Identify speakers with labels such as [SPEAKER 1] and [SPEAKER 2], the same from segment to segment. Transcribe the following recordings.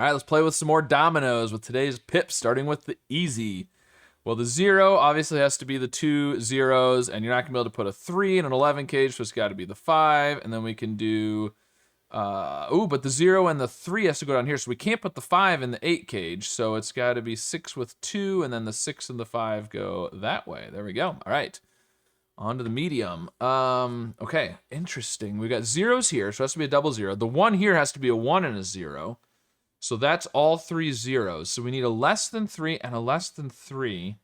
[SPEAKER 1] All right, let's play with some more dominoes with today's pips, starting with the easy. Well, the 0 obviously has to be the 2 zeros, and you're not going to be able to put a 3 in an 11 cage, so it's got to be the 5, and then we can do... but the 0 and the 3 has to go down here, so we can't put the 5 in the 8 cage, so it's got to be 6 with 2, and then the 6 and the 5 go that way. There we go. All right. On to the medium. Okay, interesting. We got zeros here, so it has to be a double 0. The 1 here has to be a 1 and a 0. So that's all 3 zeros. So we need a less than 3 and a less than 3.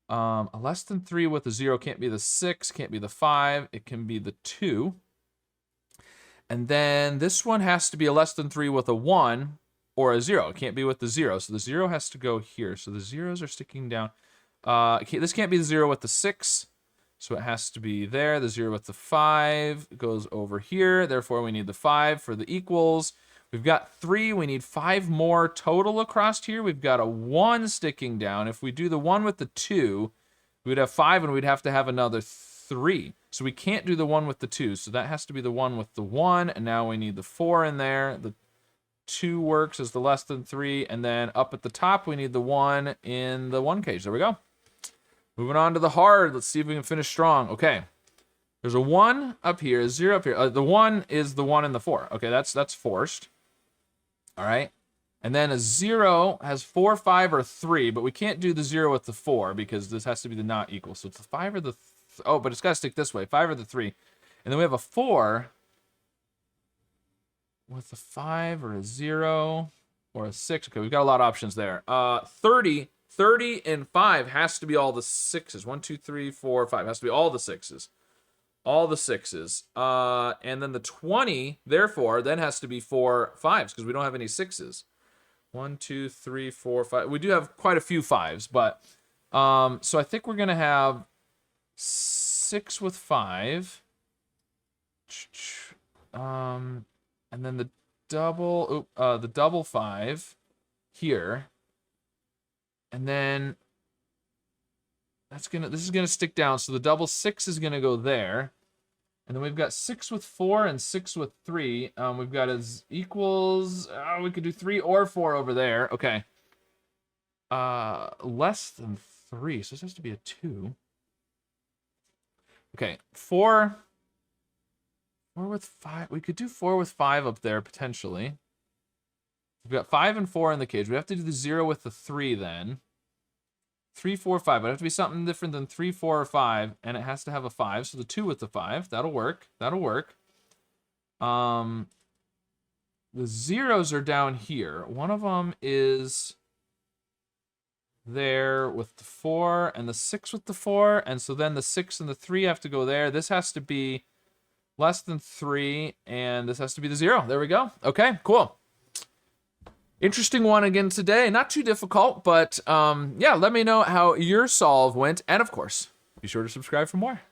[SPEAKER 1] A less than 3 with a 0 can't be the 6, can't be the 5. It can be the 2. And then this one has to be a less than 3 with a 1 or a 0. It can't be with the 0. So the 0 has to go here. So the zeros are sticking down. This can't be the 0 with the 6. So it has to be there. The 0 with the 5 goes over here. Therefore, we need the 5 for the equals. We've got 3. We need 5 more total across here. We've got a 1 sticking down. If we do the 1 with the 2, we'd have 5, and we'd have to have another 3. So we can't do the 1 with the 2. So that has to be the 1 with the 1. And now we need the 4 in there. The 2 works as the less than 3. And then up at the top, we need the 1 in the 1 cage. There we go. Moving on to the hard. Let's see if we can finish strong. Okay. There's a 1 up here, a 0 up here. The 1 is the 1 and the 4. Okay, that's forced. All right. And then a 0 has 4, 5, or 3, but we can't do the 0 with the 4 because this has to be the not equal. So it's the 5 or the... oh, but it's got to stick this way. 5 or the 3. And then we have a 4 with a 5 or a 0 or a 6. Okay, we've got a lot of options there. 30 and 5 has to be all the 6s. 1, 2, 3, 4, 5. Has to be all the 6s. All the 6s. And then the 20, therefore, then has to be 4 5s because we don't have any 6s. 1, 2, 3, 4, 5. We do have quite a few 5s, but so I think we're going to have 6 with 5. And then the double 5 here. And then this is gonna stick down. So the double 6 is gonna go there. And then we've got 6 with 4 and 6 with 3. We've got as equals. We could do 3 or 4 over there. Okay. Less than 3. So this has to be a 2. Okay, 4 with 5. We could do 4 with 5 up there potentially. We've got 5 and 4 in the cage. We have to do the 0 with the 3 then. 3, 4, 5. It would have to be something different than 3, 4, or 5, and it has to have a 5. So the 2 with the 5. That'll work. That'll work. The zeros are down here. One of them is there with the 4 and the 6 with the 4, and so then the 6 and the 3 have to go there. This has to be less than 3, and this has to be the 0. There we go. Okay, cool. Interesting one again today. Not too difficult, but yeah, let me know how your solve went. And of course, be sure to subscribe for more.